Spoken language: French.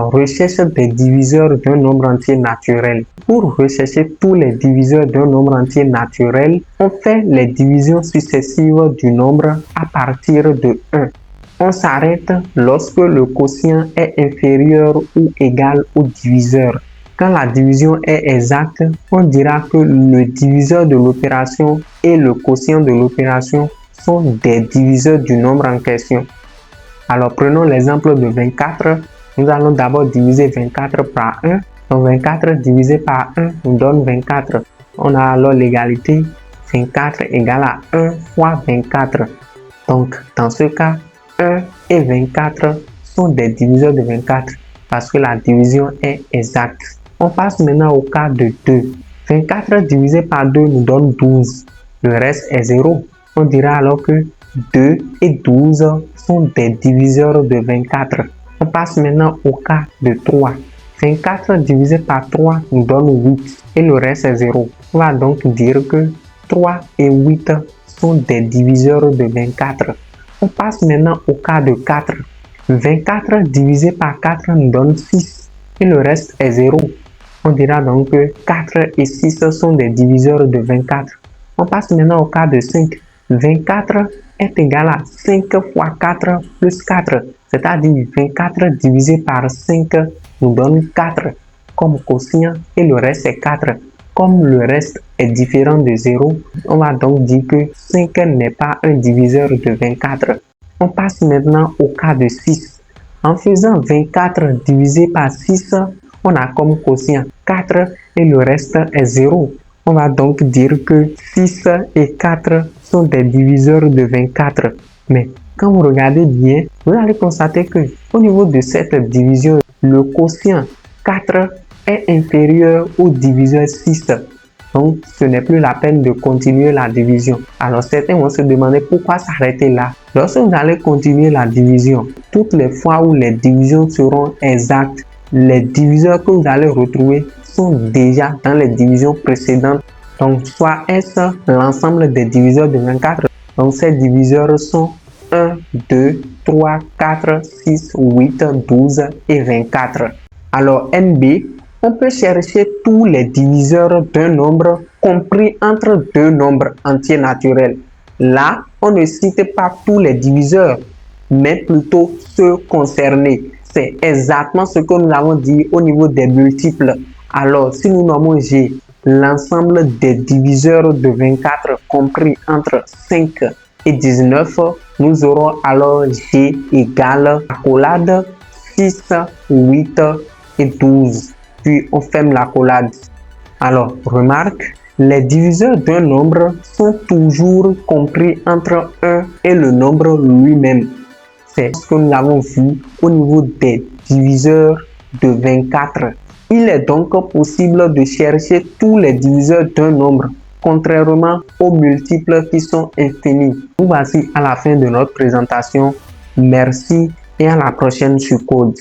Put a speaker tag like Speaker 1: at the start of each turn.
Speaker 1: recherche des diviseurs d'un nombre entier naturel. Pour rechercher tous les diviseurs d'un nombre entier naturel, on fait les divisions successives du nombre à partir de 1. On s'arrête lorsque le quotient est inférieur ou égal au diviseur. Quand la division est exacte, on dira que le diviseur de l'opération et le quotient de l'opération sont des diviseurs du nombre en question. Alors prenons l'exemple de 24. Nous allons d'abord diviser 24 par 1. Donc 24 divisé par 1 nous donne 24. On a alors l'égalité 24 égale à 1 fois 24. Donc dans ce cas, 1 et 24 sont des diviseurs de 24 parce que la division est exacte. On passe maintenant au cas de 2. 24 divisé par 2 nous donne 12. Le reste est 0. On dira alors que 2 et 12 sont des diviseurs de 24. On passe maintenant au cas de 3. 24 divisé par 3 nous donne 8 et le reste est 0. On va donc dire que 3 et 8 sont des diviseurs de 24. On passe maintenant au cas de 4. 24 divisé par 4 nous donne 6 et le reste est 0. On dira donc que 4 et 6 sont des diviseurs de 24. On passe maintenant au cas de 5. 24 est égal à 5 fois 4 plus 4. C'est-à-dire 24 divisé par 5 nous donne 4 comme quotient et le reste est 4. Comme le reste est différent de 0, on va donc dire que 5 n'est pas un diviseur de 24. On passe maintenant au cas de 6. En faisant 24 divisé par 6, on a comme quotient 4 et le reste est 0. On va donc dire que 6 et 4 sont des diviseurs de 24. Mais quand vous regardez bien, vous allez constater que au niveau de cette division, le quotient 4 est inférieur au diviseur 6. Donc, ce n'est plus la peine de continuer la division. Alors, certains vont se demander pourquoi s'arrêter là. Lorsque vous allez continuer la division, toutes les fois où les divisions seront exactes, les diviseurs que vous allez retrouver sont déjà dans les divisions précédentes. Donc, soit est-ce l'ensemble des diviseurs de 24. Donc, ces diviseurs sont 1, 2, 3, 4, 6, 8, 12 et 24. Alors, NB, on peut chercher tous les diviseurs d'un nombre compris entre deux nombres entiers naturels. Là, on ne cite pas tous les diviseurs, mais plutôt ceux concernés. C'est exactement ce que nous avons dit au niveau des multiples. Alors, si nous nommons G l'ensemble des diviseurs de 24 compris entre 5 et 19, nous aurons alors G égale accolade 6, 8 et 12. Puis on ferme l'accolade. Alors, remarque, les diviseurs d'un nombre sont toujours compris entre 1 et le nombre lui-même. C'est ce que nous avons vu au niveau des diviseurs de 24. Il est donc possible de chercher tous les diviseurs d'un nombre, contrairement aux multiples qui sont infinis. Nous voici à la fin de notre présentation. Merci et à la prochaine sur Code.